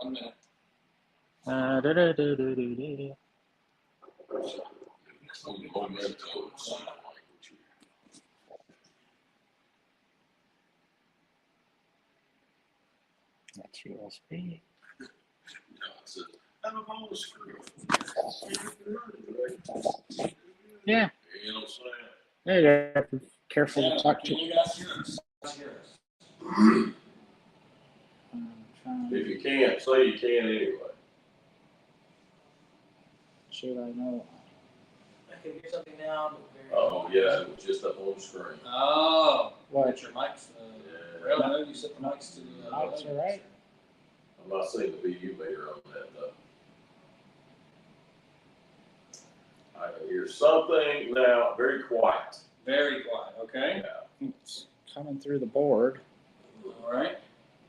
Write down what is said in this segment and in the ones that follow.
1 minute. That's USB. Yeah. You know what I'm saying? Yeah, you have to be careful to talk to. You guys hear us? If you can't, say you can anyway. Should I know? I can hear something now. Oh, yeah, it was just up on the screen. Oh, What? get your mics. Yeah. Well, no, you set the mics to the Mics are right. I'm not seeing the VU meter on that, though. I can hear something now, very quiet. Very quiet, okay? Yeah. It's coming through the board, All right.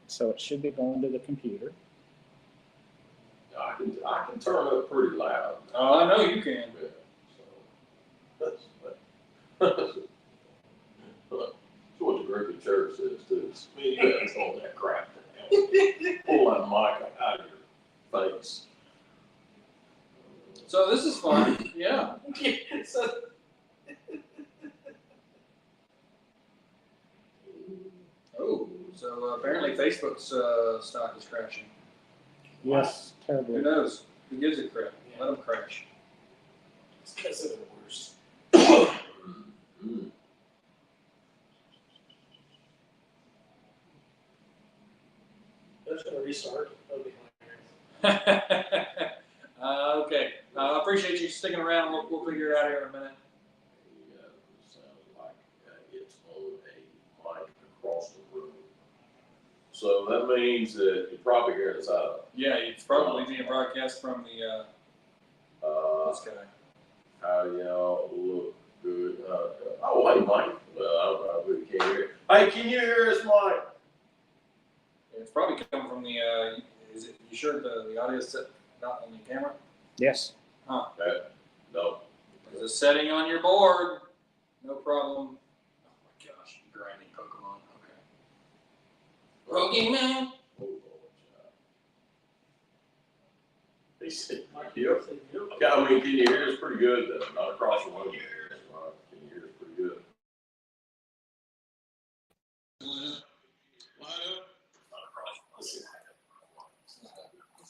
so it should be going to the computer. I can turn it up pretty loud. Oh, I know you can. Yeah, so that's what the group of church says too. It's me, that's all that crap. Pull that mic out of your face. So this is fun. Yeah. Oh, so apparently Facebook's stock is crashing. Yes, Who terribly. knows? Who gives a crap? Let them crash. It's because of the worst. Mm-hmm. That's going to restart. That'll be Okay. I appreciate you sticking around. We'll figure it out here in a minute. Sounds like it's on a mic across the room. So that means that you're probably hearing us out. Yeah, it's probably being broadcast from the this guy. How y'all look good. Oh, hey, Mike. Well, I really can't hear. Hey, can you hear us, Mike? It's probably coming from the. Is it? You sure the audio is set not on the camera? Yes. Huh? No. There's a setting on your board. No problem. Oh my gosh, grinding Pokemon. Okay. Pokemon. Oh, he said, yep. I mean, can you hear us pretty good, though? Not across the room. Can you hear us pretty good?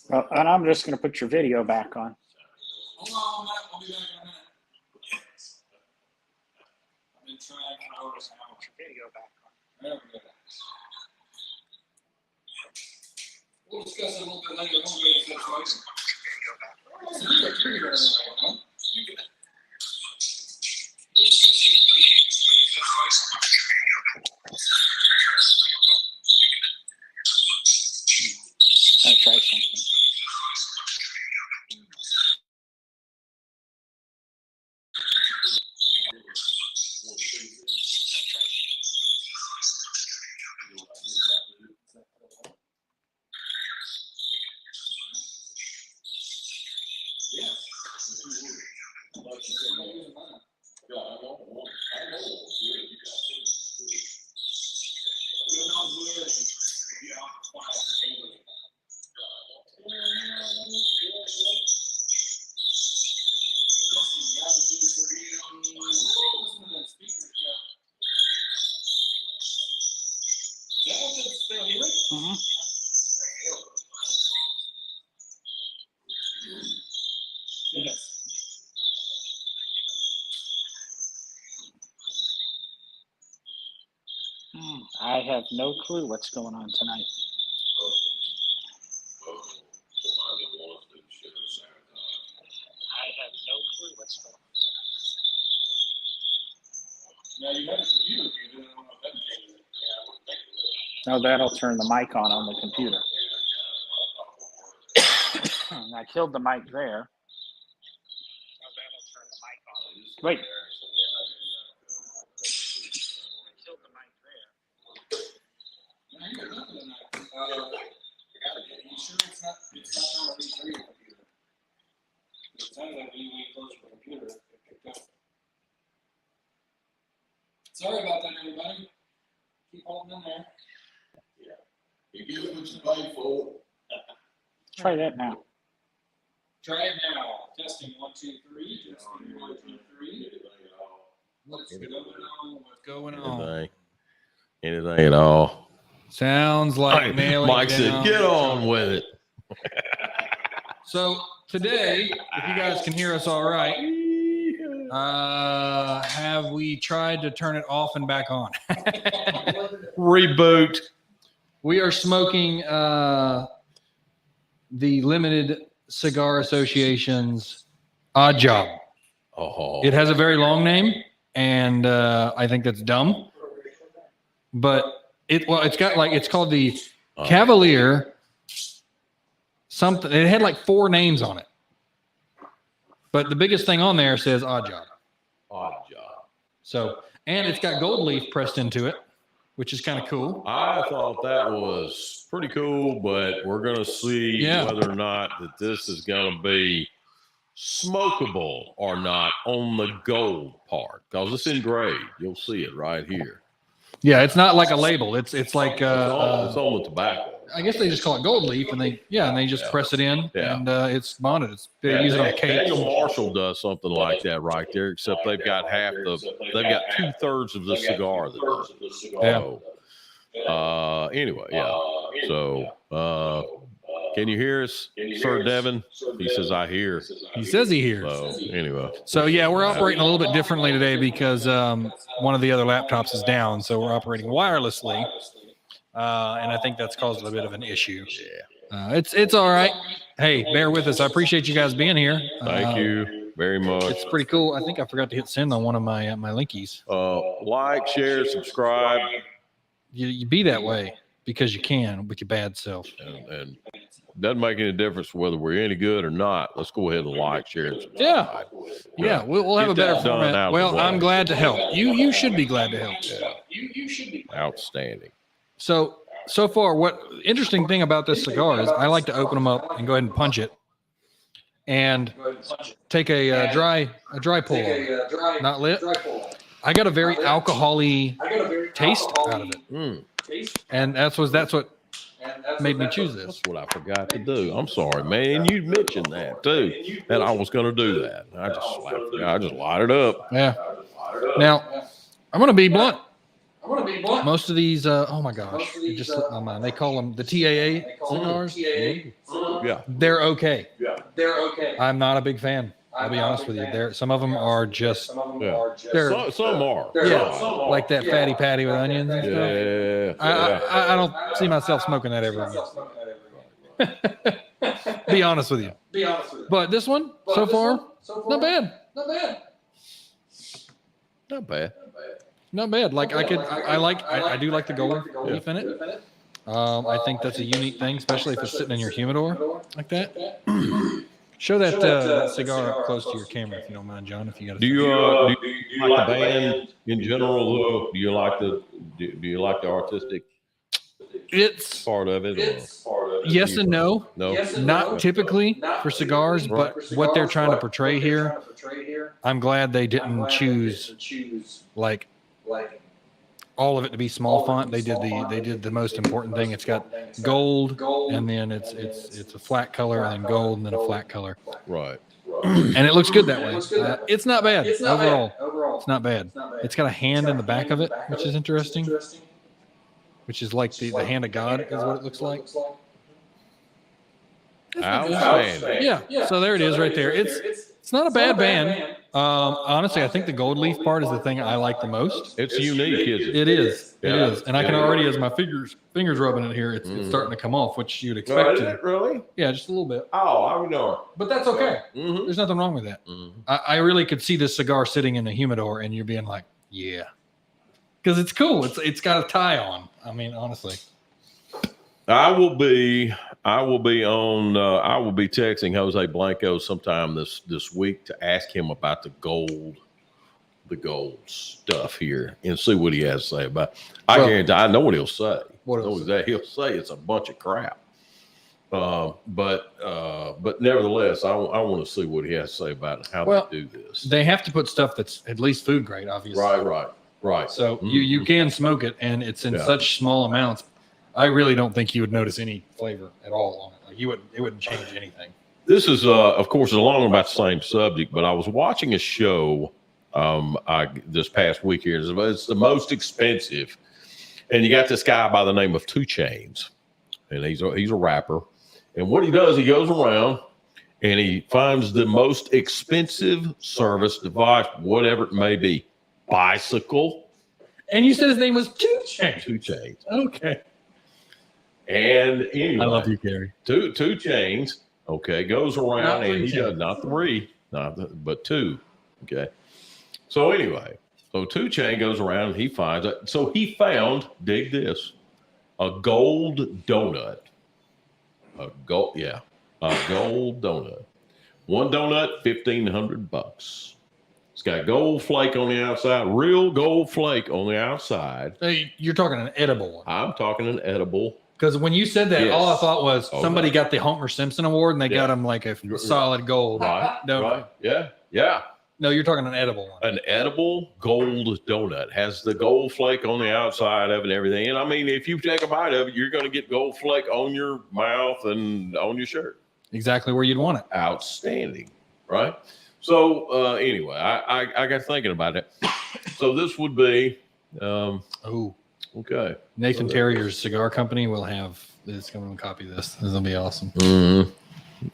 Well, and I'm just going to put your video back on. Hold on, I'll be back in a minute. I've been trying to notice how much your video back on. There we go. We'll discuss it a little bit later. We'll wait for the I'll try something. I have no clue what's going on tonight. I have no clue what's going on. Now you have a computer. You didn't know if that changes it. Oh, that'll turn the mic on the computer. I killed the mic there. Wait. You sure it's not on a V3 computer? It sounds like when you close your computer, it picked up. Sorry about that, everybody. Keep holding in there. Yeah. You get what you pay for. try that now. Try it now. Testing 1, 2, 3. Testing 1, 2, 3. What's going on? Anything at all. Sounds like nailing Mike down. said, "Get on with it." So today, if you guys can hear us all right, have we tried to turn it off and back on? Reboot. We are smoking the Limited Cigar Association's Odd Job. Oh, It has a very long name, and I think that's dumb. But it's called the Cavalier something. It had like 4 names on it. But the biggest thing on there says Odd Job. Odd Job. So, and it's got gold leaf pressed into it, which is kind of cool. I thought that was pretty cool, but we're going to see whether or not that this is going to be smokable or not on the gold part, because it's engraved. You'll see it right here. Yeah, it's not like a label. It's like It's on the tobacco. I guess they just call it gold leaf, and they just press it in, and it's bonded. They use it on cake. Daniel Marshall does something like that right there, except they've got 2/3 of the cigar that does it. So, anyway, So, can you hear us, Sir Devin? He says, "I hear." He says he hears. So, anyway. So, we're operating a little bit differently today because one of the other laptops is down, so we're operating wirelessly, and I think that's caused a bit of an issue. Yeah. It's all right. Hey, bear with us. I appreciate you guys being here. Thank you very much. It's pretty cool. I think I forgot to hit send on one of my my linkies. Like, share, subscribe. You be that way because you can with your bad self. And doesn't make any difference whether we're any good or not. Let's go ahead and like, share, and subscribe. Yeah, we'll have a Get better that done format. out of Well, the way. I'm glad to help. You should be glad to help. Yeah. You should be. Outstanding. So far, what interesting thing about this cigar is I like to open them up and go ahead and punch it, and take a dry pull, not lit. I got a very alcohol-y taste out of it, and that's what made me choose this. That's what I forgot to do. I'm sorry, man. You mentioned that too, and I was going to do that. I just light it up. Yeah. Now, I'm going to be blunt. Most of these, oh my gosh, it just slipped my mind. They call them the TAA cigars. Yeah. They're okay. I'm not a big fan. I'll be honest with you. Some of them are just, Some are. like that fatty patty with onions and stuff. Yeah. I don't see myself smoking that ever again. Be honest with you. But this one, so far, not bad. Not bad. Not bad. Like I do like the gold leaf in it. I think that's a unique thing, especially if it's sitting in your humidor like that. Show that cigar up close to your camera if you don't mind, John. If you got. Do you like the band in general? Do you like the artistic It's part of it? yes and no. No. Not typically for cigars, but what they're trying to portray here, I'm glad they didn't choose like all of it to be small font. They did the most important thing. It's got gold, and then it's a flat color, and then gold, and then a flat color. Right. And it looks good that way. It's not bad overall. It's not bad. It's got a hand in the back of it, which is interesting. Which is like the hand of God is what it looks like. Outstanding. Yeah. So there it is right there. It's not a bad band. Honestly, I think the gold leaf part is the thing I like the most. It's unique, isn't it? It is. Yeah. It is. And I can already, as my fingers rubbing it here, it's starting to come off, which you'd No, expect is to. it really? Yeah, just a little bit. Oh, I know. But that's okay. Mm-hmm. There's nothing wrong with that. Mm-hmm. I really could see this cigar sitting in the humidor and you're being like, yeah. Because it's cool. It's got a tie on. I mean, honestly. I will be texting Jose Blanco sometime this week to ask him about the gold stuff here and see what he has to say about it. I guarantee I know what he'll say. He'll say it's a bunch of crap. But nevertheless, I want to see what he has to say about how they do this. They have to put stuff that's at least food grade, obviously. Right. So you can smoke it, and it's in such small amounts. I really don't think you would notice any flavor at all on it. Like it wouldn't change anything. This is, of course, along about the same subject, but I was watching a show this past week here. It's the most expensive. And you got this guy by the name of 2 Chainz. And he's a rapper. And what he does, he goes around and he finds the most expensive service device, whatever it may be, bicycle. And you said his name was 2 Chainz. 2 Chainz. Okay. And anyway, I love you, Gary. 2 Chainz. Okay, goes around Not and 3 he does Chainz. not 3, but 2. Okay. So anyway, 2 Chainz goes around and he finds it. So he found, dig this, a gold donut. A gold donut. One donut, $1,500. It's got gold flake on the outside, real gold flake on the outside. Hey, you're talking an edible one. I'm talking an edible. Because when you said that, Yes. all I thought was Oh, somebody no. got the Homer Simpson award and they got him like a solid gold. Right, No, right. Yeah. no, you're talking an edible one. An edible gold donut has the gold flake on the outside of it and everything. And I mean, if you take a bite of it, you're going to get gold flake on your mouth and on your shirt. Exactly where you'd want it. Outstanding, right? So anyway, I got thinking about it. So this would be okay. Nathan Terrier's cigar company will have this. Come and copy this. This will be awesome. Mm-hmm.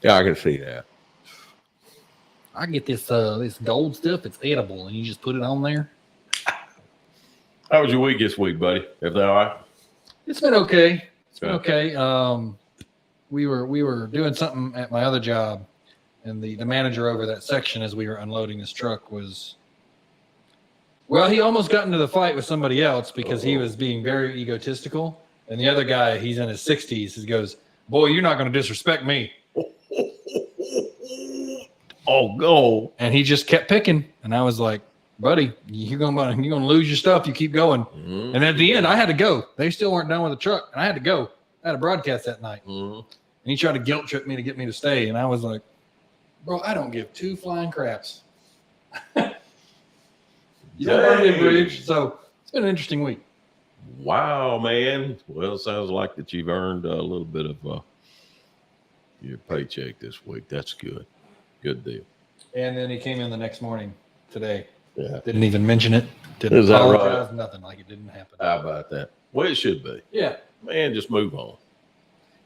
Yeah, I can see that. I get this gold stuff. It's edible, and you just put it on there. How was your week this week, buddy? Everything all right? It's been okay. It's been Okay. okay. We were doing something at my other job, and the manager over that section, as we were unloading this truck, was. Well, he almost got into the fight with somebody else because he was being very egotistical. And the other guy, he's in his 60s, he goes, "Boy, you're not going to disrespect me." Oh, go. And he just kept picking. And I was like, "Buddy, you're gonna lose your stuff. You keep going." Mm-hmm. And at the end, I had to go. They still weren't done with the truck, and I had to go. I had a broadcast that night. Mm-hmm. And he tried to guilt trip me to get me to stay. And I was like, "Bro, I don't give 2 flying craps." You don't burn the bridge. So it's been an interesting week. Wow, man. Well, it sounds like that you've earned a little bit of your paycheck this week. That's good. Good deal. And then he came in the next morning today. Yeah. Didn't even mention it. Didn't Is that right? apologize. Nothing, like it didn't happen. How about that? Well, it should be. Yeah. Man, just move on.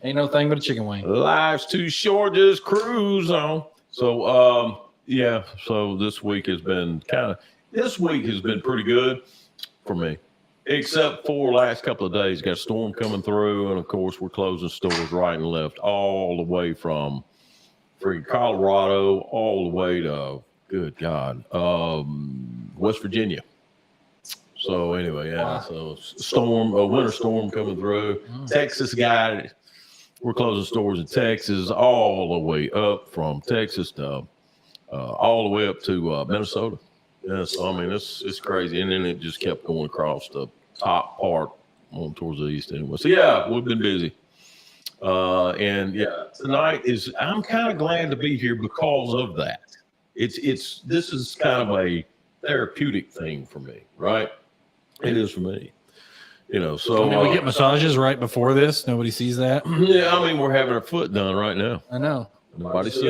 Ain't no thing but a chicken wing. Life's too short, just cruise on. So, yeah. So this week has been pretty good for me, except for last couple of days. Got a storm coming through, and of course we're closing stores right and left, all the way from freaking Colorado all the way to, good God, West Virginia. So anyway, yeah. So a winter storm coming through. Texas guy, we're closing stores in Texas, all the way up from Texas to all the way up to Minnesota. Yeah, so I mean it's crazy, and then it just kept going across the top part on towards the east anyway. So yeah, we've been busy, and yeah, tonight I'm kind of glad to be here because of that. This is kind of a therapeutic thing for me, right? It is for me, So I mean, we get massages right before this. Nobody sees that. yeah, I mean we're having our foot done right now. I know. Nobody sees.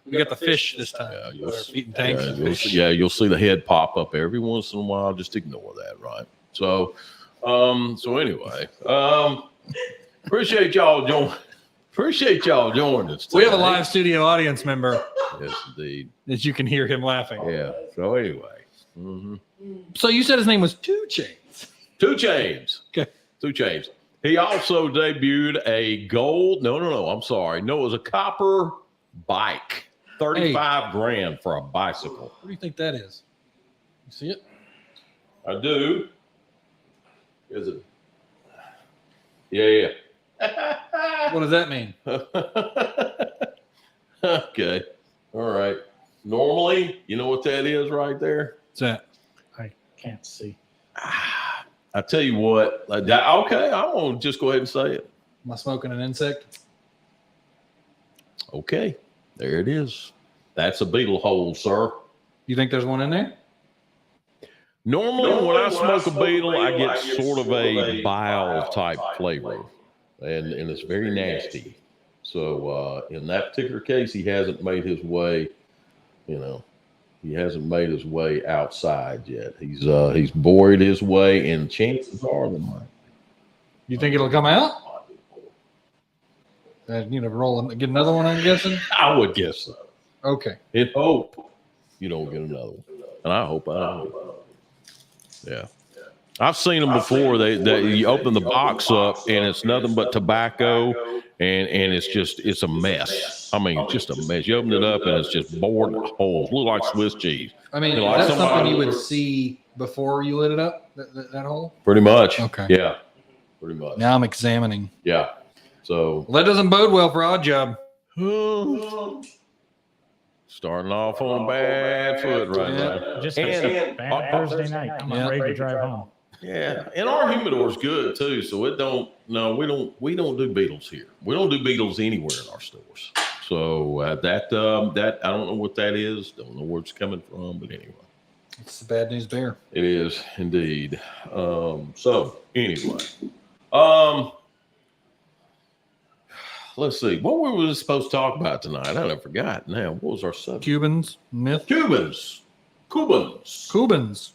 We got the fish this time. Yeah, With our feet and tanks. you'll see the head pop up every once in a while. Just ignore that, right? So, anyway, appreciate y'all joining us. We have a today. live studio audience member Yes, indeed. that you can hear him laughing. Yeah. So anyway, mm-hmm. So you said his name was 2 Chainz. 2 Chainz. Okay. 2 Chainz. He also debuted a gold. No. I'm sorry. No, it was a copper bike. 35 grand for a bicycle. What do you think that is? You see it? I do. Is it? Yeah. What does that mean? Okay. All right. Normally, you know what that is right there? What's that? I can't see. I tell you what. Okay, I'm going to just go ahead and say it. Am I smoking an insect? Okay. There it is. That's a beetle hole, sir. You think there's one in there? Normally when I smoke a beetle, I get sort of a bile type flavor. and it's very nasty. So in that particular case, he hasn't made his way. He hasn't made his way outside yet. He's bored his way, and chances are that might. You think it'll come out? Roll and get another one, I'm guessing? I would guess so. Okay. In hope you don't get another one. And I hope I don't. Yeah. I've seen them before. They you open the box up and it's nothing but tobacco and it's a mess. I mean, just a mess. You open it up and it's just bored holes. Look like Swiss cheese. I mean, like is that something you would see before you lit it up, that hole? Pretty much. Okay. Yeah. Pretty much. Now I'm examining. Yeah. So that doesn't bode well for Odd Job. Starting off on a bad foot right now. Just a bad Thursday night. I'm ready to drive home. Yeah, and our humidor's good too. So we don't do beetles here. We don't do beetles anywhere in our stores. So that I don't know what that is. Don't know where it's coming from, but anyway, it's the bad news bear. It is indeed. So anyway, let's see. What were we supposed to talk about tonight? I done forgot now. What was our subject? Cubans, myth. Cubans. Cubans.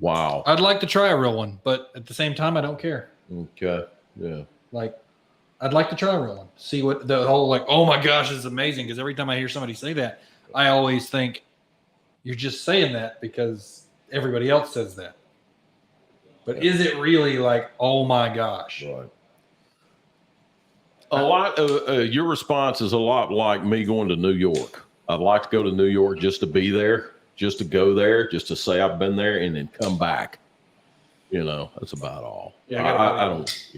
Wow. I'd like to try a real one, but at the same time, I don't care. Okay. Yeah. Like, I'd like to try a real one. See what the whole oh my gosh, this is amazing. Because every time I hear somebody say that, I always think you're just saying that because everybody else says that. But is it really like, oh my gosh? Right. A lot of your response is a lot like me going to New York. I'd like to go to New York just to be there, just to go there, just to say I've been there and then come back. That's about all. Yeah, I don't,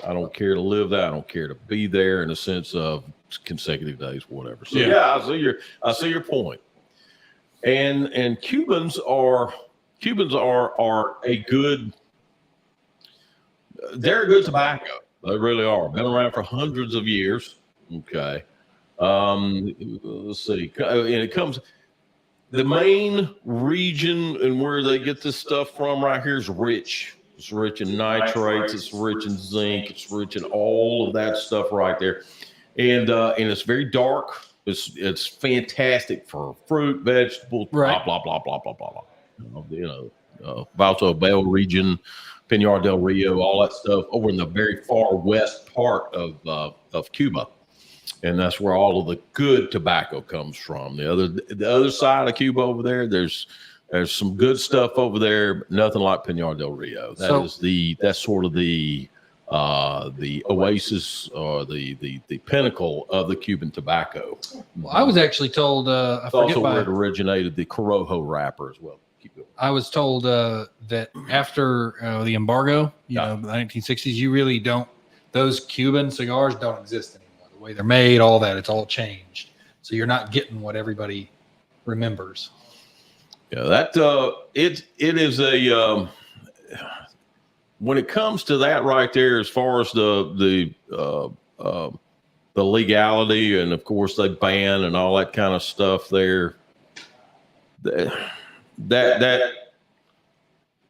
I don't care to live there. I don't care to be there in the sense of consecutive days, whatever. So yeah, I see your point. And Cubans are a good. They're a good tobacco. They really are. Been around for hundreds of years. Okay. Let's see. And it comes. The main region and where they get this stuff from right here is rich. It's rich in nitrates. It's rich in zinc. It's rich in all of that stuff right there. And it's very dark. It's fantastic for fruit, vegetables, right. blah, blah, blah, blah, blah, blah. Vitola Bell region, Pinar del Rio, all that stuff over in the very far west part of Cuba. And that's where all of the good tobacco comes from. The other side of Cuba over there, there's some good stuff over there, but nothing like Pinar del Rio. That's sort of the oasis or the pinnacle of the Cuban tobacco. Well, I was actually told I forget also where it originated the Corojo wrapper as well. I was told that after the embargo, the 1960s, you really don't. Those Cuban cigars don't exist anymore. The way they're made, all that, it's all changed. So you're not getting what everybody remembers. Yeah, that it is a when it comes to that right there, as far as the legality, and of course they ban and all that kind of stuff there.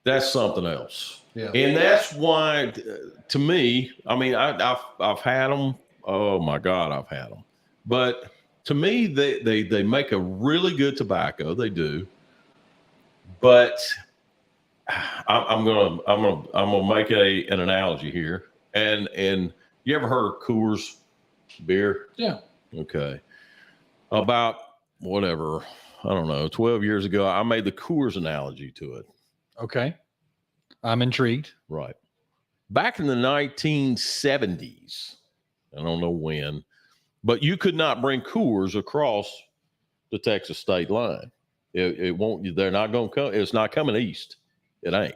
That's something else. Yeah. And that's why, to me, I mean, I've had them. Oh my God, I've had them. But to me, they make a really good tobacco. They do. But I'm gonna make an analogy here. And you ever heard of Coors beer? Yeah. Okay. About whatever, I don't know, 12 years ago, I made the Coors analogy to it. Okay. I'm intrigued. Right. Back in the 1970s, I don't know when, but you could not bring Coors across the Texas state line. It won't, they're not going to come. It's not coming east. It ain't.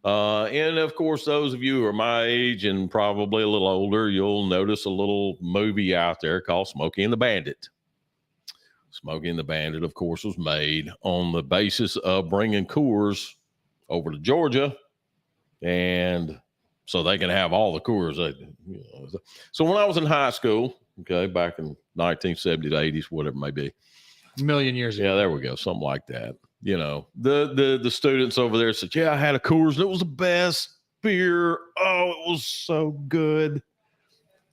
And of course, those of you who are my age and probably a little older, you'll notice a little movie out there called Smokey and the Bandit. Smokey and the Bandit, of course, was made on the basis of bringing Coors over to Georgia, and so they can have all the Coors. So when I was in high school, okay, back in 1970s, 80s, whatever it may be. A million years ago. Yeah, there we go. Something like that. You know, the students over there said, yeah, I had a Coors and it was the best beer. Oh, it was so good.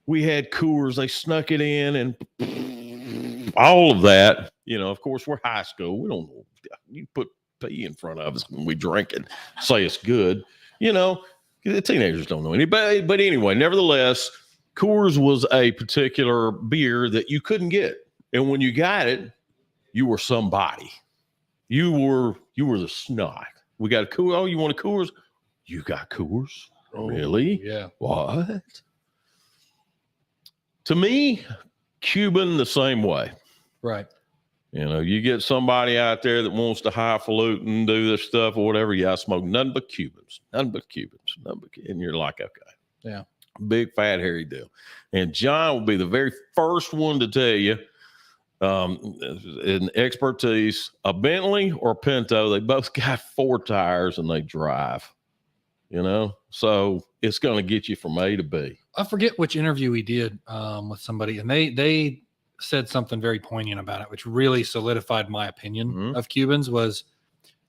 We had Coors. They snuck it in and all of that. You know, of course, we're high school. We don't know. You put pee in front of us when we drink it, say it's good. You know, the teenagers don't know anybody. But anyway, nevertheless, Coors was a particular beer that you couldn't get. And when you got it, you were somebody. You were the snot. We got a Coors. Oh, you want a Coors? You got Coors? Oh, Really? Yeah. What? To me, Cuban the same way. Right. You know, you get somebody out there that wants to highfalutin, do this stuff or whatever. Yeah, I smoke nothing but Cubans, and you're like, okay. Yeah. Big fat hairy deal. And John will be the very first one to tell you, in expertise, a Bentley or a Pinto, they both got 4 tires and they drive, you know, so it's going to get you from A to B. I forget which interview we did with somebody, and they said something very poignant about it, which really solidified my opinion of Cubans. Was,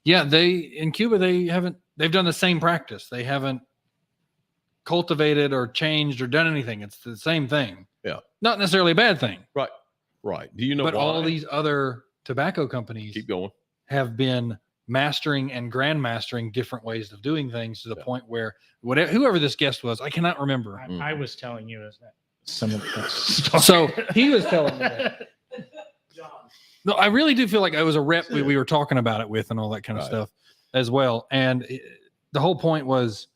yeah, in Cuba they've done the same practice. They haven't cultivated or changed or done anything. It's the same thing. Yeah, not necessarily a bad thing. Right. Do you know? But why? all these other tobacco companies Keep going. have been mastering and grandmastering different ways of doing things to the point where whoever this guest was, I cannot remember. I was telling you is that some of the So he was telling me that. No, I really do feel like I was a rep we were talking about it with and all that kind of stuff as well. And the whole point was,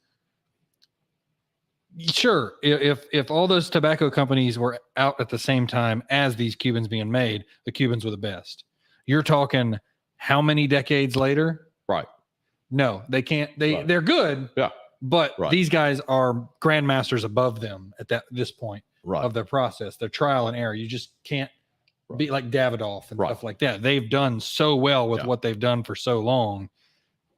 sure, if all those tobacco companies were out at the same time as these Cubans being made, the Cubans were the best. You're talking how many decades later? Right. No, they can't. They're good. Yeah. But these guys are grandmasters above them at this point of their process, their trial and error. You just can't be like Davidoff and stuff like that. They've done so well with what they've done for so long.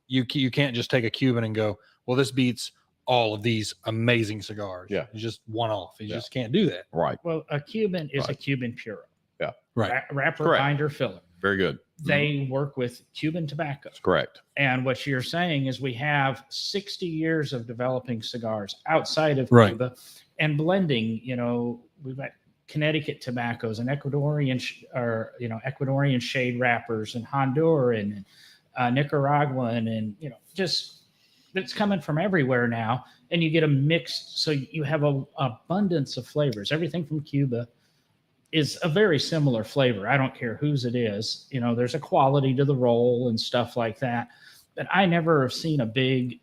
You can't just take a Cuban and go, well, this beats all of these amazing cigars. Yeah. It's just one off. You just can't do that. Right. Well, a Cuban is a Cuban puro. Yeah. Right. Wrapper, binder, filler. Very good. They work with Cuban tobacco. That's correct. And what you're saying is we have 60 years of developing cigars outside of Cuba and blending, you know, we've got Connecticut tobaccos and Ecuadorian shade wrappers and Honduran and Nicaraguan and, you know, just it's coming from everywhere now. And you get a mixed, so you have a abundance of flavors. Everything from Cuba is a very similar flavor. I don't care whose it is. You know, there's a quality to the roll and stuff like that. But I never have seen a big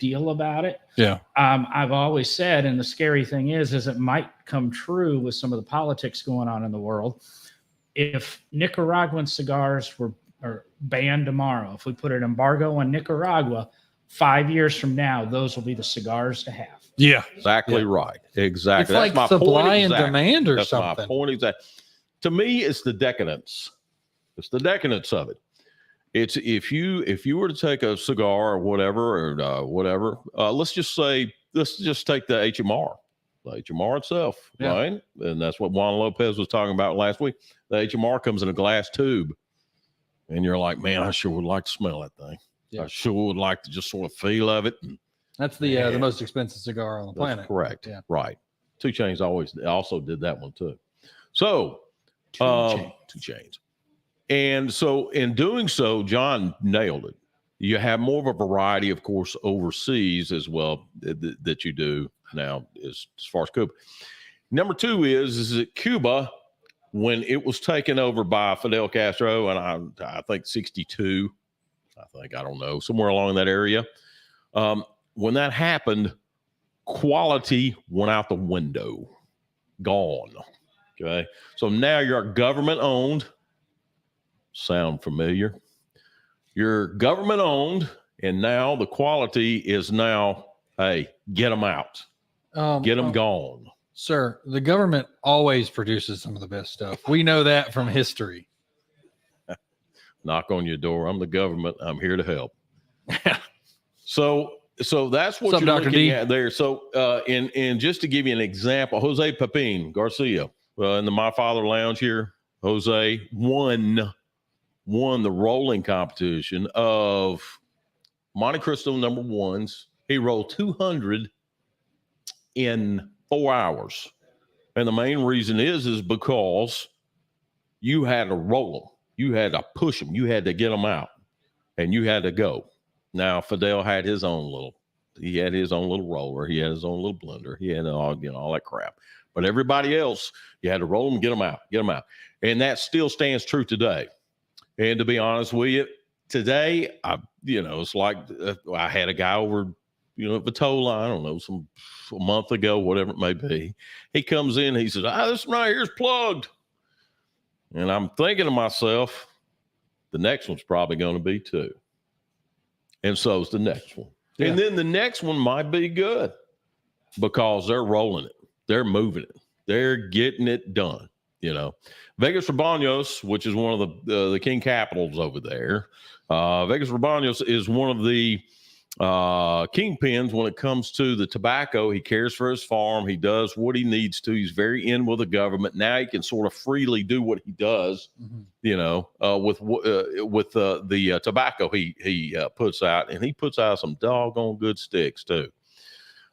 deal about it. Yeah. I've always said, and the scary thing is it might come true with some of the politics going on in the world. If Nicaraguan cigars are banned tomorrow, if we put an embargo on Nicaragua, 5 years from now, those will be the cigars to have. Yeah, exactly right. Exactly. It's like supply and demand or something. That's my point exactly. To me, it's the decadence. It's the decadence of it. It's if you were to take a cigar or whatever, let's just take the HMR. The HMR itself, right? And that's what Juan Lopez was talking about last week. The HMR comes in a glass tube. And you're like, man, I sure would like to smell that thing. Yeah. I sure would like to just sort of feel of it. That's the most expensive cigar on the planet. Correct. Yeah. Right. 2 Chainz also did that one too. So 2 Chainz. And so in doing so, John nailed it. You have more of a variety, of course, overseas as well that you do now as far as Cuba. Number 2 is that Cuba, when it was taken over by Fidel Castro, and I think 62, I don't know, somewhere along that area. When that happened, quality went out the window, gone. Okay. So now you're government owned. Sound familiar? You're government owned, and now the quality is hey, get them out. Get them gone. Sir, the government always produces some of the best stuff. We know that from history. Knock on your door. I'm the government. I'm here to help. So that's what you're looking at there. So, and just to give you an example, Jose Pepin Garcia in the My Father Lounge here, Jose won won the rolling competition of Monte Cristo number ones. He rolled 200 in 4 hours. And the main reason is because you had to roll them. You had to push them. You had to get them out, and you had to go. Now, Fidel had his own little roller. He had his own little blender. He had all that crap. But everybody else, you had to roll them, get them out. And that still stands true today. And to be honest with you, today, it's like I had a guy over, at Vitola, I don't know, a month ago, whatever it may be. He comes in, he says, this one right here is plugged. And I'm thinking to myself, the next one's probably going to be too. And so is the next one. Yeah. And then the next one might be good because they're rolling it. They're moving it. They're getting it done. Vegas Rebanos, which is one of the King Capitals over there. Vegas Rebanos is one of the kingpins when it comes to the tobacco. He cares for his farm. He does what he needs to. He's very in with the government. Now he can sort of freely do what he does, with the tobacco he puts out, and he puts out some doggone good sticks too.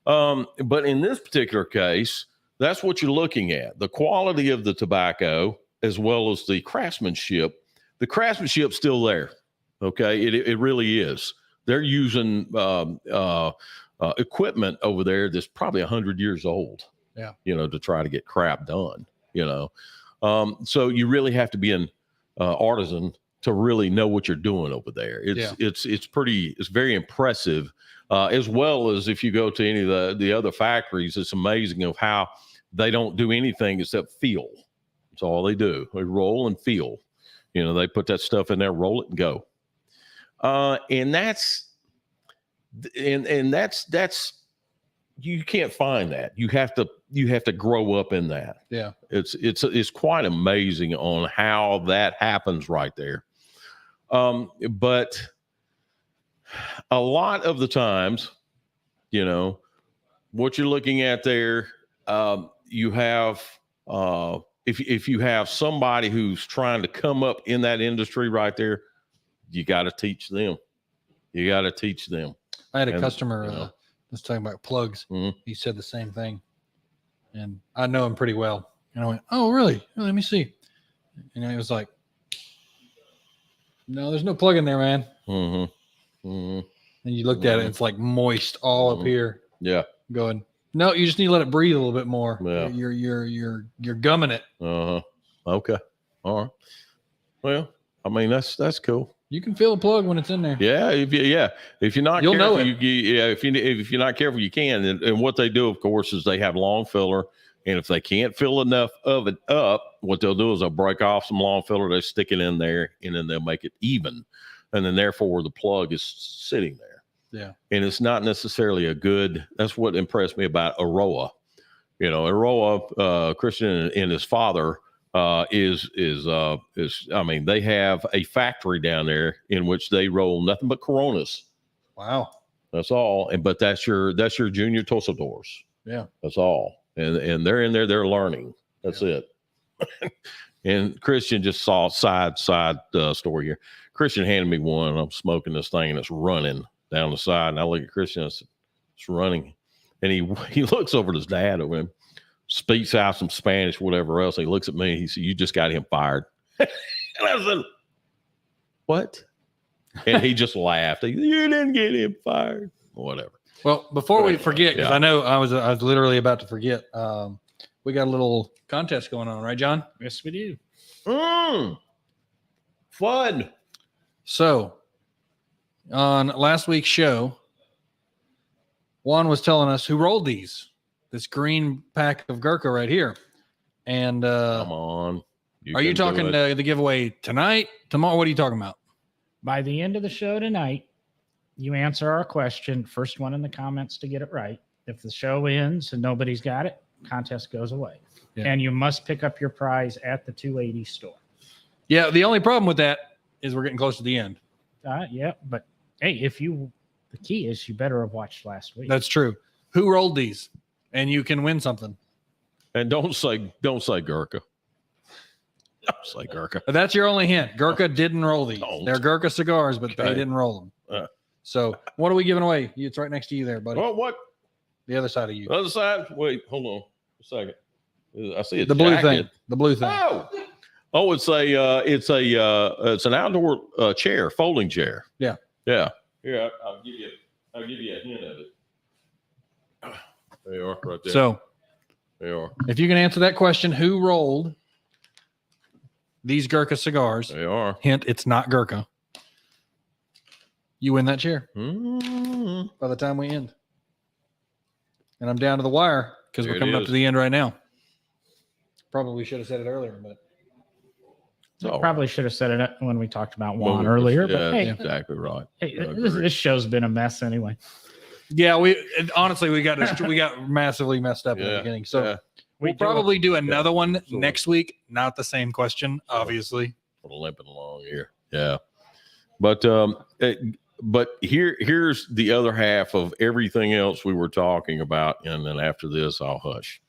But in this particular case, that's what you're looking at: the quality of the tobacco as well as the craftsmanship. The craftsmanship's still there. Okay, it really is. They're using equipment over there that's probably 100 years old. Yeah, to try to get crap done. So you really have to be an artisan to really know what you're doing over there. It's very impressive. As well as if you go to any of the other factories, it's amazing of how they don't do anything except feel. That's all they do. They roll and feel. They put that stuff in there, roll it and go. And that's you can't find that. You have to grow up in that. Yeah. It's quite amazing on how that happens right there. But a lot of the times, what you're looking at there, you have, if you have somebody who's trying to come up in that industry right there, you got to teach them. I had a customer was talking about plugs. Mm-hmm. He said the same thing, and I know him pretty well. And I went, "Oh, really? Let me see." And he was like, "No, there's no plug in there, man." Mm-hmm. Mm-hmm. And you looked at it, it's like moist all up here. Yeah. Going, no, you just need to let it breathe a little bit more. Yeah. You're gumming it. Uh-huh. Okay. All right. Well, I mean, that's cool. You can feel a plug when it's in there. Yeah. If you're not You'll know careful, it. If you're not careful, you can. And what they do, of course, is they have long filler. And if they can't fill enough of it up, what they'll do is they'll break off some long filler, they stick it in there, and then they'll make it even. And then therefore the plug is sitting there. Yeah. And it's not necessarily that's what impressed me about Aroa. Aroa, Christian and his father, they have a factory down there in which they roll nothing but Coronas. Wow. That's all. But that's your junior tosadors. Yeah. That's all. And they're in there, they're learning. That's it. And Christian just saw side story here. Christian handed me one, and I'm smoking this thing, and it's running down the side. And I look at Christian, I said, it's running. And he looks over at his dad over him, speaks out some Spanish, whatever else. He looks at me. He said, "You just got him fired." And I said, "What?" And he just laughed. He said, "You didn't get him fired." Whatever. Well, before we forget, because I know I was literally about to forget. We got a little contest going on, right, John? Yes, we do. Fun. So, on last week's show, Juan was telling us who rolled this green pack of Gurkha right here. And come on. Are you talking the giveaway tonight, tomorrow? What are you talking about? By the end of the show tonight, you answer our question. First one in the comments to get it right. If the show ends and nobody's got it, contest goes away. Yeah. And you must pick up your prize at the 280 store. Yeah, the only problem with that is we're getting close to the end. Yeah, but hey, the key is you better have watched last week. That's true. Who rolled these? And you can win something. And don't say Gurkha. Say Gurkha. That's your only hint. Gurkha didn't roll these. Don't. They're Gurkha cigars, but they Okay. didn't roll them. Uh. So what are we giving away? It's right next to you there, buddy. Well, what? The other side of you. The other side? Wait, hold on a second. I see a The blue jacket. thing. The blue thing. Oh, it's an outdoor chair, folding chair. Yeah. Yeah. Here, I'll give you a hint of it. There you are, right there. So there you are. if you can answer that question, who rolled these Gurkha cigars? There you are. Hint, it's not Gurkha. You win that chair Mm-hmm. by the time we end. And I'm down to the wire because There we're it coming up is. to the end right now. Probably should have said it earlier, but So, Probably should have said it when we talked about Juan earlier, yeah, but hey, exactly right. hey, I this, agree. this show's been a mess anyway. yeah, honestly we got massively messed up in the Yeah, beginning. So yeah. we'll do probably do another one Sure. next week. Not the same question, obviously. We're limping along here. Yeah. But here's the other half of everything else we were talking about, and then after this I'll hush.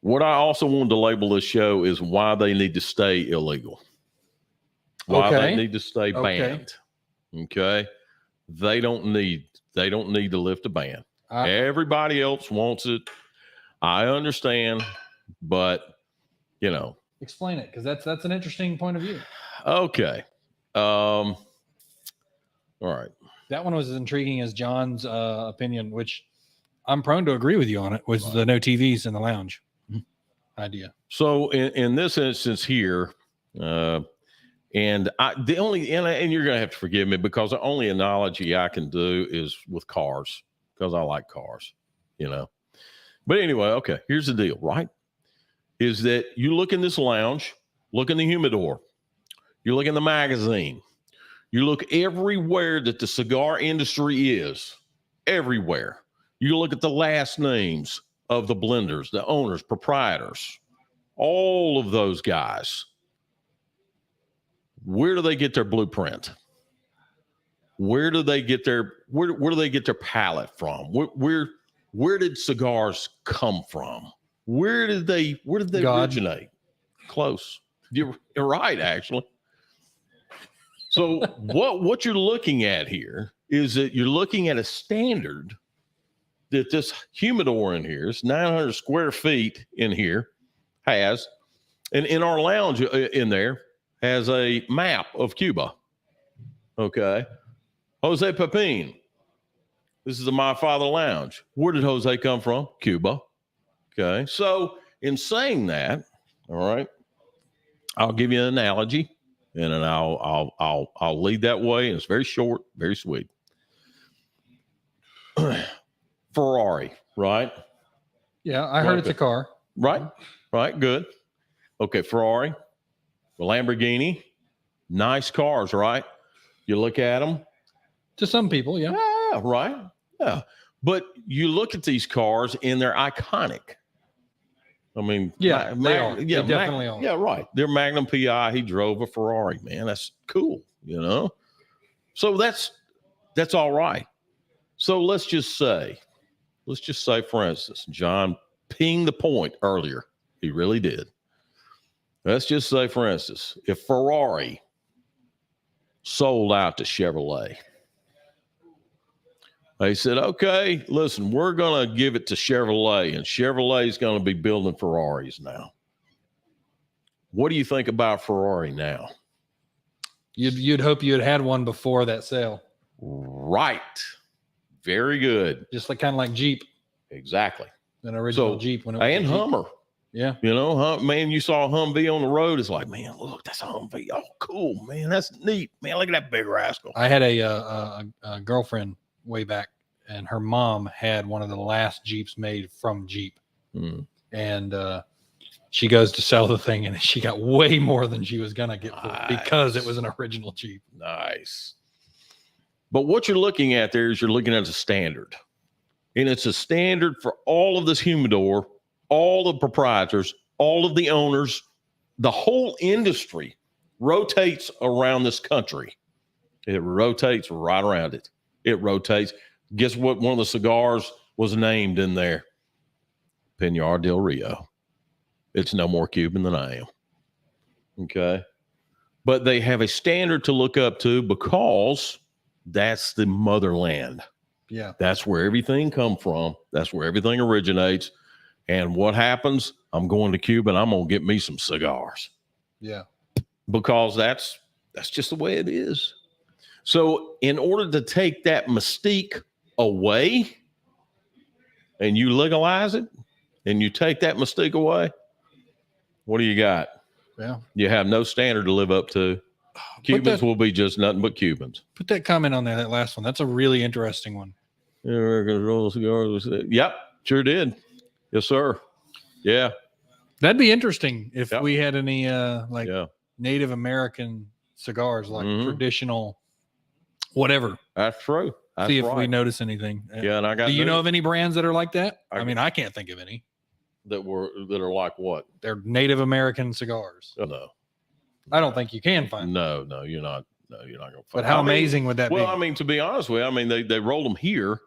What I also wanted to label this show is why they need to stay illegal. Why Okay. they need to stay Okay. banned. Okay. They don't need to lift a ban. Everybody else wants it. I understand, but Explain it, because that's an interesting point of view. okay. All right. That one was as intriguing as John's opinion, which I'm prone to agree with you on. It was the no TVs in the lounge idea. So in this instance here, and you're gonna have to forgive me because the only analogy I can do is with cars because I like cars, But anyway, okay, here's the deal, right? Is that you look in this lounge, look in the humidor, you look in the magazine, you look everywhere that the cigar industry is, everywhere. You look at the last names of the blenders, the owners, proprietors, all of those guys. Where do they get their blueprint? Where do they get their palate from? Where did cigars come from? Where did they God. originate? Close. You're right, actually. So what you're looking at here is that you're looking at a standard that this humidor in here, is 900 square feet in here, has, and in our lounge in there has a map of Cuba. Okay. Jose Pepin. This is the My Father Lounge. Where did Jose come from? Cuba. Okay. So in saying that, all right, I'll give you an analogy, and then I'll lead that way, and it's very short, very sweet. Ferrari, right? Yeah, I heard it's a car. Right, good. Okay, Ferrari, the Lamborghini, nice cars, right? You look at them. To some people, yeah. Yeah, right. Yeah. But you look at these cars and they're iconic. I mean, Yeah, they are. They definitely are. Yeah, right. They're Magnum PI. He drove a Ferrari, man. That's cool, So that's all right. So let's just say, for instance, John pinged the point earlier. He really did. Let's just say, for instance, if Ferrari sold out to Chevrolet, they said, okay, listen, we're going to give it to Chevrolet, and Chevrolet's going to be building Ferraris now. What do you think about Ferrari now? You'd hope you had one before that sale. Right. Very good. Just kind of like Jeep, Exactly. an original So, Jeep. When it was And a Jeep. Hummer. Yeah. Man, you saw a Humvee on the road. It's like, man, look, that's a Humvee. Oh, cool, man. That's neat. Man, look at that big rascal. I had a girlfriend way back, and her mom had one of the last Jeeps made from Jeep. And she goes to sell the thing, and she got way more than she was going to get for it because it was an original Jeep. Nice. But what you're looking at there is you're looking at a standard. And it's a standard for all of this humidor, all the proprietors, all of the owners. The whole industry rotates around this country. It rotates right around it. It rotates. Guess what? One of the cigars was named in there. Pinar del Rio. it's no more Cuban than I am. Okay. But they have a standard to look up to because that's the motherland. Yeah. That's where everything come from. That's where everything originates. And what happens? I'm going to Cuba and I'm going to get me some cigars. Yeah. Because that's just the way it is. So in order to take that mystique away and you legalize it and you take that mystique away, what do you got? Yeah. You have no standard to live up to. Cubans will be just nothing but Cubans. Put that comment on there, that last one. That's a really interesting one. Yeah, we're going to roll cigars. Yep, sure did. Yes, sir. Yeah. That'd be interesting if Yep. we had any Native American cigars, like traditional, whatever. That's true. That's See if right. we notice anything. Yeah, and I got. Do you know of any brands that are like that? I I mean, I can't think of any. that are like what? They're Native American cigars. Oh, no, I don't think you can find them. no, you're not. No, you're not going to. But how amazing would that be? Well, I mean, to be honest with you, I mean, they roll them here.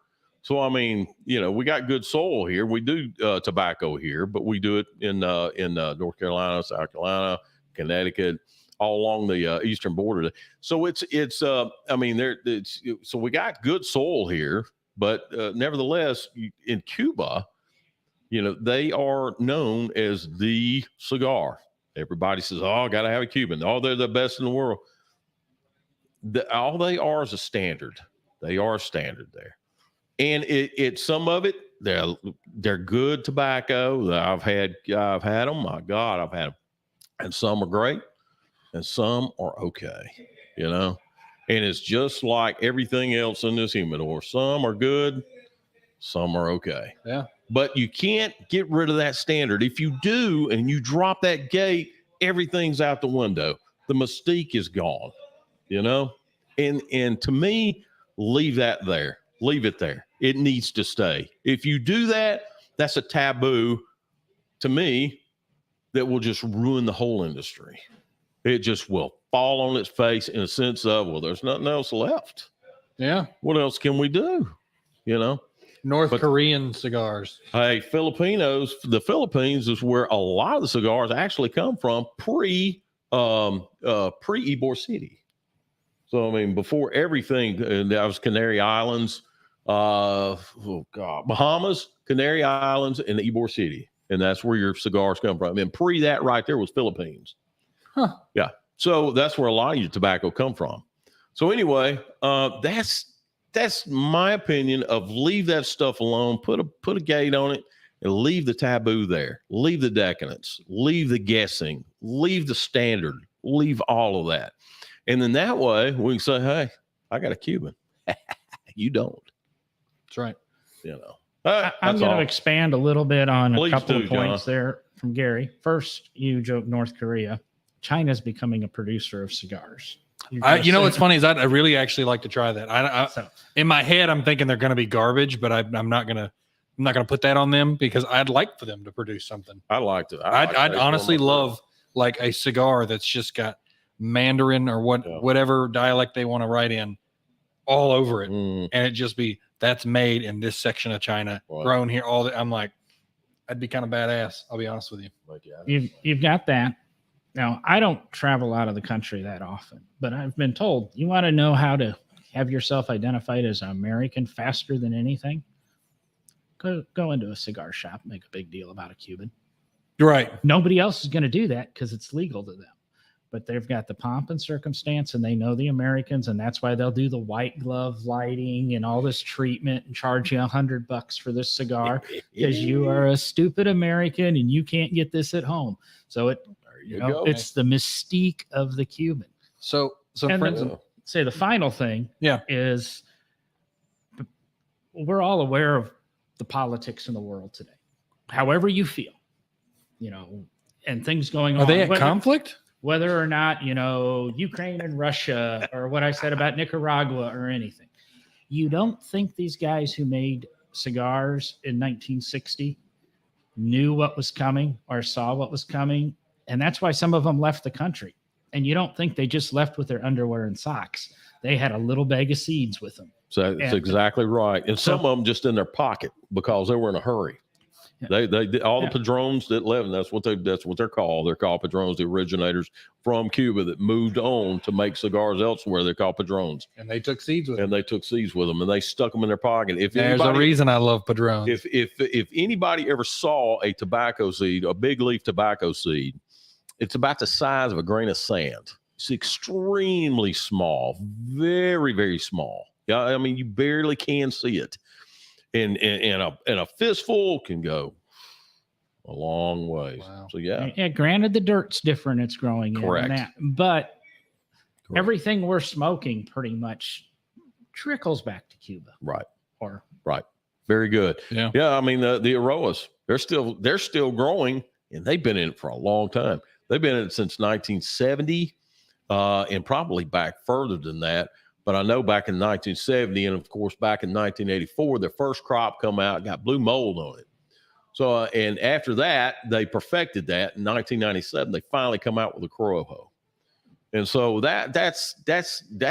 So, I mean, we got good soil here. We do tobacco here, but we do it in North Carolina, South Carolina, Connecticut, all along the eastern border. So I mean, so we got good soil here, but nevertheless, in Cuba, they are known as the cigar. Everybody says, "Oh, I got to have a Cuban. Oh, they're the best in the world." All they are is a standard. They are a standard there. And some of it, they're good tobacco. I've had them. My God, I've had them. And some are great and some are okay, And it's just like everything else in this humidor. Some are good, some are okay. Yeah. But you can't get rid of that standard. If you do and you drop that gate, everything's out the window. The mystique is gone, And to me, leave that there. Leave it there. It needs to stay. If you do that, that's a taboo to me that will just ruin the whole industry. It just will fall on its face in a sense of, well, there's nothing else left. Yeah. What else can we do? North Korean cigars. Hey, the Philippines is where a lot of the cigars actually come from pre Ybor City. So, I mean, before everything, that was Canary Islands, Bahamas, Canary Islands, and Ybor City. And that's where your cigars come from. And pre that right there was Philippines. Huh. Yeah. So that's where a lot of your tobacco come from. So anyway, that's my opinion of leave that stuff alone, put a gate on it, and leave the taboo there. Leave the decadence, leave the guessing, leave the standard, leave all of that. And then that way we can say, hey, I got a Cuban. You don't. That's right. I'm going to expand a little bit on a couple of points John. there from Gary. First, you joke North Korea. China's becoming a producer of cigars. What's funny is I really actually like to try that. In my head, I'm thinking they're going to be garbage, but I'm not going to put that on them because I'd like for them to produce something. I like to. I'd honestly love like a cigar that's just got Mandarin or whatever dialect they want to write in all over it, and it just be that's made in this section of China, grown here. I'm like, I'd be kind of badass. I'll be honest with you. You've got that. Now, I don't travel out of the country that often, but I've been told you want to know how to have yourself identified as an American faster than anything. Go into a cigar shop, make a big deal about a Cuban. Right. Nobody else is going to do that because it's legal to them. But they've got the pomp and circumstance and they know the Americans, and that's why they'll do the white glove lighting and all this treatment and charge you $100 for this cigar because you are a stupid American and you can't get this at home. So it's the mystique of the Cuban. So and friends, say the final thing is we're all aware of the politics in the world today. However you feel, and things going on. Are they at conflict? Whether or not, Ukraine and Russia or what I said about Nicaragua or anything. You don't think these guys who made cigars in 1960 knew what was coming or saw what was coming? And that's why some of them left the country. And you don't think they just left with their underwear and socks. They had a little bag of seeds with them. So that's exactly right. And some of them just in their pocket because they were in a hurry. They all the Padrones that live, and that's what they're called. They're called Padrones, the originators from Cuba that moved on to make cigars elsewhere. They're called Padrones. And they took seeds with them. And they took seeds with them, and they stuck them in their pocket. If There's a reason I love Padrones. If anybody ever saw a tobacco seed, a big leaf tobacco seed, it's about the size of a grain of sand. It's extremely small, very, very small. Yeah, I mean, you barely can see it. And a fistful can go a long ways. Wow. So yeah. Granted, the dirt's different. It's growing Correct. in that, but Correct. everything we're smoking pretty much trickles back to Cuba. Right. Or right. Very good. Yeah. Yeah. I mean, the Aroas, they're still growing, and they've been in it for a long time. They've been in it since 1970, and probably back further than that. But I know back in 1970, and of course back in 1984, their first crop come out, got blue mold on it. So, and after that, they perfected that. In 1997, they finally come out with a Corojo. And so that's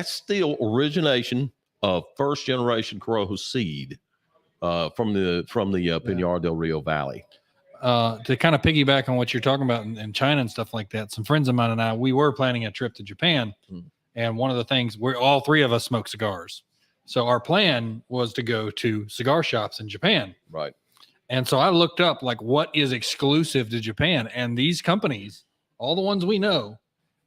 still origination of first generation Corojo seed from the Pinar del Rio Valley. To kind of piggyback on what you're talking about in China and stuff like that, some friends of mine and I, we were planning a trip to Japan. And one of the things, all three of us smoke cigars. So our plan was to go to cigar shops in Japan. Right. And so I looked up like what is exclusive to Japan. And these companies, all the ones we know,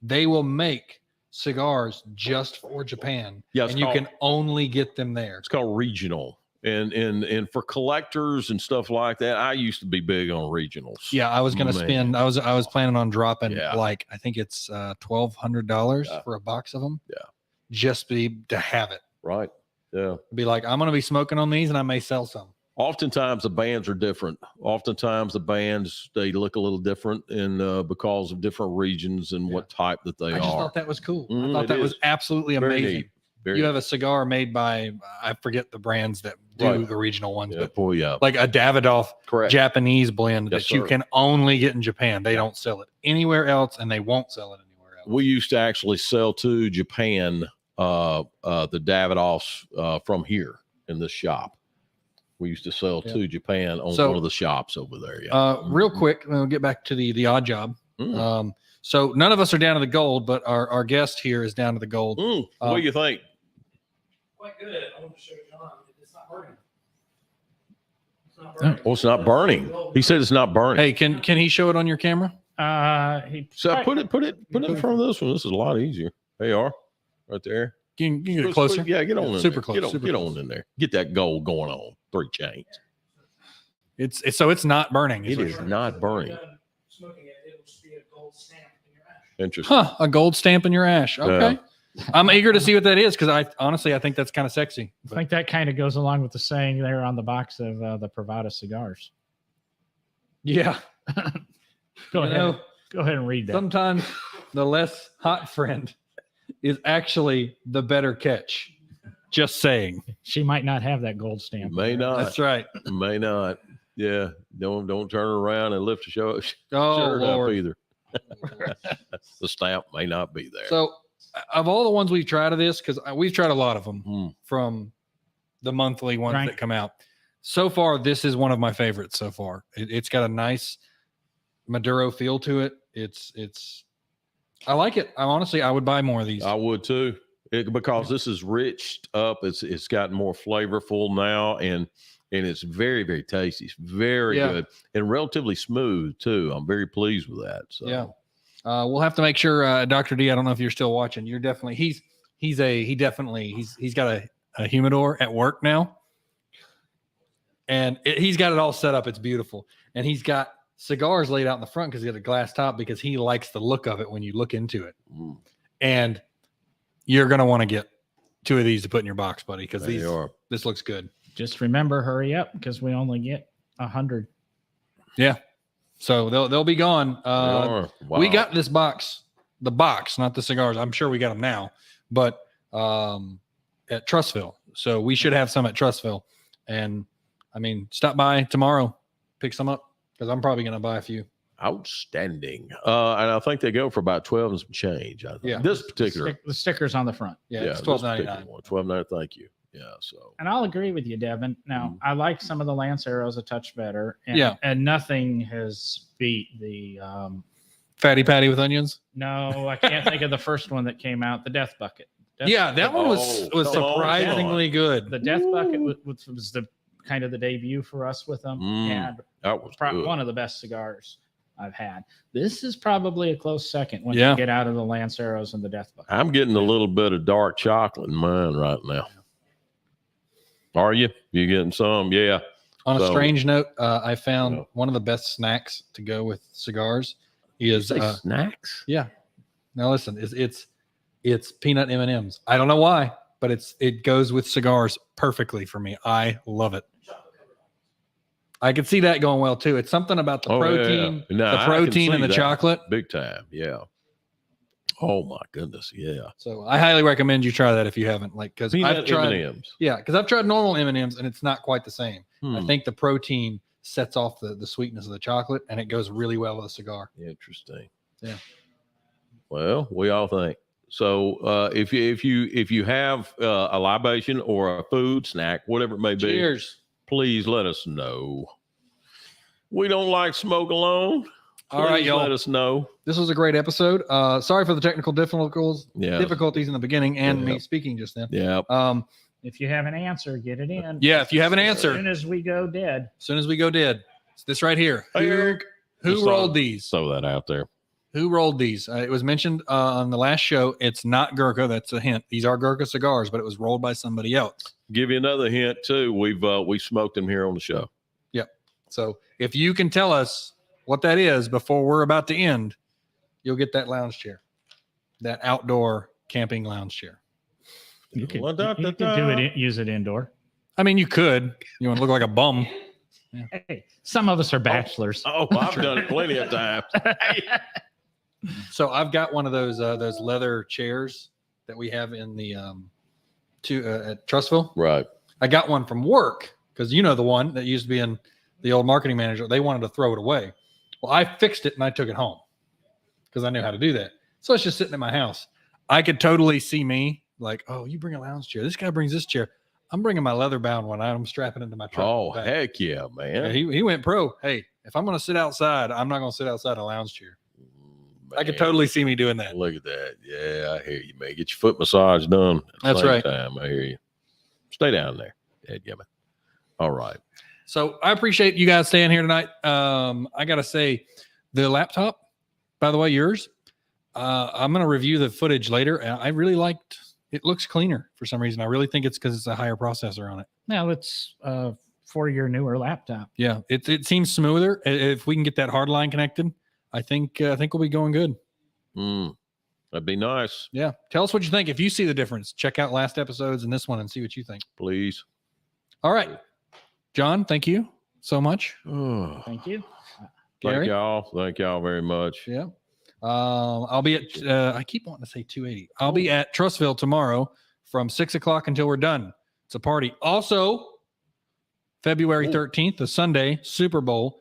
they will make cigars just for Japan. Yeah, and you can only get them there. It's called regional. And for collectors and stuff like that, I used to be big on regionals. Yeah, I was gonna spend. I was planning on dropping like I think it's $1,200 for a box of them. Yeah, just to have it. Right. Yeah. Be like, I'm gonna be smoking on these, and I may sell some. Oftentimes the bands are different. Oftentimes the bands they look a little different, and because of different regions and what type that they are. I just thought that was cool. I thought that was absolutely amazing. You have a cigar made by, I forget the brands that do the regional ones, but like a Davidoff Japanese blend that you can only get in Japan. They don't sell it anywhere else, and they won't sell it anywhere else. We used to actually sell to Japan the Davidoffs from here in this shop. We used to sell to Japan on one of the shops over there. Yeah. Real quick, we'll get back to the odd job. So none of us are down to the gold, but our guest here is down to the gold. What do you think? Quite good. I want to show John. It's not burning. It's not burning. Oh, it's not burning. He said it's not burning. Hey, can he show it on your camera? So put it in front of this one. This is a lot easier. There you are, right there. Can you get closer? Yeah, get on in super there. close. Get on in there. Get that gold going on. 3 chains. It's not burning. It is not burning. Smoking it, it'll just be a gold stamp in your ash. Interesting. Huh? A gold stamp in your ash. Okay. I'm eager to see what that is because I think that's kind of sexy. I think that kind of goes along with the saying there on the box of the Pravada cigars. Yeah. Go ahead and read that. Sometimes the less hot friend is actually the better catch. Just saying. She might not have that gold stamp. May not. That's right. May not. Yeah. Don't turn around and lift the shirt Lord. up either. The stamp may not be there. So of all the ones we've tried of this, because we've tried a lot of them from the monthly ones that come out. So far, this is one of my favorites so far. It's got a nice Maduro feel to it. I like it. I would buy more of these. I would too. Because this is riched up. It's gotten more flavorful now, and it's very, very tasty. It's very good and relatively smooth too. I'm very pleased with that. So yeah. We'll have to make sure, Dr. D, I don't know if you're still watching. You're definitely, he's got a humidor at work now, and he's got it all set up. It's beautiful. And he's got cigars laid out in the front because he got a glass top because he likes the look of it when you look into it. And you're going to want to get 2 of these to put in your box, buddy, because this looks good. Just remember, hurry up because we only get 100. Yeah. So they'll be gone. Wow. We got this box, the box, not the cigars. I'm sure we got them now, but at Trussville. So we should have some at Trussville. And I mean, stop by tomorrow, pick some up because I'm probably going to buy a few. Outstanding. And I think they go for about 12 and some change. I think. Yeah. This particular. The stickers on the front. Yeah, it's $12.99. $12.99. Thank you. Yeah. So. And I'll agree with you, Devin. Now, I like some of the Lanceros a touch better. And, Yeah. And nothing has beat the. Fatty patty with onions. No, I can't think of the first one that came out. The Death Bucket. That one was come surprisingly good. The Death Bucket was the kind of the debut for us with them, and That was good. one of the best cigars I've had. This is probably a close second when you get out of the Lanceros and the Death Bucket. I'm getting a little bit of dark chocolate in mine right now. Are you? You getting some? Yeah. On a strange note, I found one of the best snacks to go with cigars is snacks. Yeah. Now listen, it's peanut M&Ms. I don't know why, but it goes with cigars perfectly for me. I love it. I could see that going well too. It's something about the protein, the protein and the chocolate. Big time. Yeah. Oh my goodness. Yeah. So I highly recommend you try that if you haven't, because I've tried M&Ms. Yeah, because I've tried normal M&Ms and it's not quite the same. I Hmm. think the protein sets off the sweetness of the chocolate and it goes really well with a cigar. Interesting. Yeah. Well, we all think. So if you have a libation or a food snack, whatever it may be, Cheers. please let us know. We don't like smoke alone. All right, Please y'all. let us know. This was a great episode. Sorry for the technical difficulties in the beginning and me speaking just then. Yeah. If you have an answer, get it in. Yeah, if you have an answer. As soon as we go dead. It's this right here. Hey, Eric. Who rolled these? Throw that out there. Who rolled these? It was mentioned on the last show. It's not Gurkha. That's a hint. These are Gurkha cigars, but it was rolled by somebody else. Give you another hint too. We smoked them here on the show. Yep. So if you can tell us what that is before we're about to end, you'll get that lounge chair, that outdoor camping lounge chair. You could do it. Use it indoor. I mean, you could. You want to look like a bum. Yeah. Hey, some of us are bachelors. Oh, I've done it plenty of times. So I've got one of those leather chairs that we have in the at Trussville. Right. I got one from work because the one that used to be in the old marketing manager. They wanted to throw it away. Well, I fixed it and I took it home because I knew how to do that. So it's just sitting in my house. I could totally see me like, oh, you bring a lounge chair. This guy brings this chair. I'm bringing my leather bound one. I'm strapping it into my truck. Oh, heck yeah, man. Yeah, he went pro. Hey, if I'm going to sit outside, I'm not going to sit outside a lounge chair. Man, I could totally see me doing that. Look at that. Yeah, I hear you, man. Get your foot massage done. At the That's same right. Time. I hear you. Stay down there. Dadgummit. All right. So I appreciate you guys staying here tonight. I got to say, the laptop, by the way, yours, I'm going to review the footage later. I really liked it. Looks cleaner for some reason. I really think it's because it's a higher processor on it. Now it's a 4-year newer laptop. Yeah, it seems smoother. If we can get that hard line connected, I think we'll be going good. That'd be nice. Yeah. Tell us what you think. If you see the difference, check out last episodes and this one and see what you think. Please. All right. John, thank you so much. Thank you. Gary? Thank y'all very much. Yeah. I'll be at, I keep wanting to say 280. I'll be at Trussville tomorrow from 6:00 until we're done. It's a party. Also, February 13th, a Sunday, Super Bowl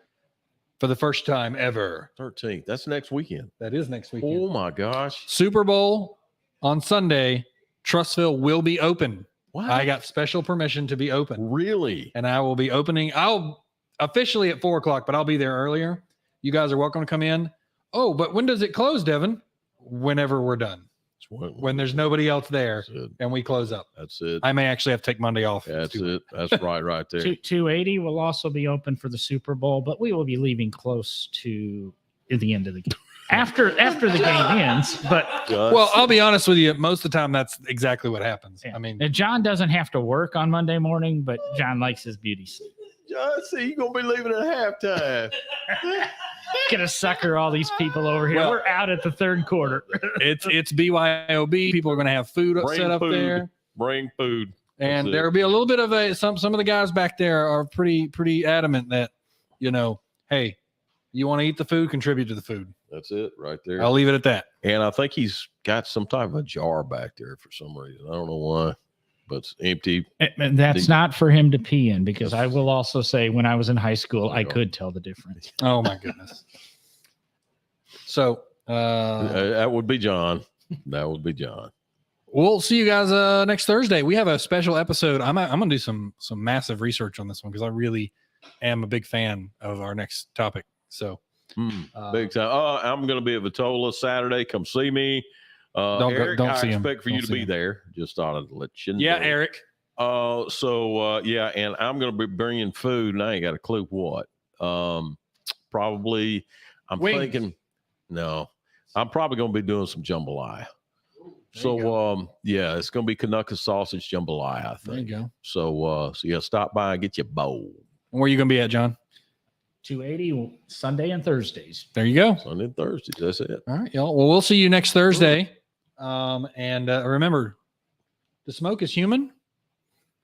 for the first time ever. 13th. That's next weekend. That is next weekend. Oh my gosh. Super Bowl on Sunday. Trussville will be open. What? I got special permission to be open. Really? And I will be opening. I'll officially at 4:00, but I'll be there earlier. You guys are welcome to come in. Oh, but when does it close, Devin? Whenever we're done. When there's nobody else there and we close up. That's it. I may actually have to take Monday off. That's it. That's right there. 280 will also be open for the Super Bowl, but we will be leaving close to the end of the game. After the game ends, but well, I'll be honest with you. Most of the time, that's exactly what happens. Yeah. I mean, and John doesn't have to work on Monday morning, but John likes his beauty sleep. John, see, you're gonna be leaving at halftime. Gonna sucker all these people over here. Well, we're out at the third quarter. it's BYOB. People are going to have food set up there. Bring food, and there'll be a little bit of some of the guys back there are pretty adamant that hey, you want to eat the food, contribute to the food. That's it right there. I'll leave it at that. And I think he's got some type of a jar back there for some reason. I don't know why, but it's empty. And that's not for him to pee in, because I will also say when I was in high school, I could tell the difference. Oh my goodness. So that would be John. That would be John. We'll see you guys next Thursday. We have a special episode. I'm gonna do some massive research on this one because I really am a big fan of our next topic. So big time. I'm gonna be at Vitola Saturday. Come see me. Eric, don't I see him. expect for you Don't to see be him. there. Just thought I'd let you know. Yeah, Eric. Yeah, and I'm gonna be bringing food, and I ain't got a clue what. Probably, I'm Wings. thinking. No, I'm probably gonna be doing some jambalaya. So yeah, it's gonna be Canucka sausage jambalaya, I There you think. go. So yeah, stop by and get your bowl. And where are you gonna be at, John? 280 Sunday and Thursdays. There you go. Sunday and Thursday. That's it. All right, y'all. Well, we'll see you next Thursday. And remember, the smoke is human,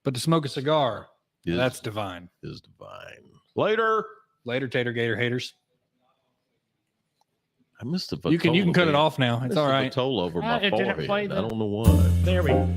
but to smoke a cigar, that's divine. Is divine. Later. Later, Tater Gator haters. I missed the Vitola. You can cut it off now. It's all right. Vitola over my it didn't forehead. play I the- don't know why. There we go.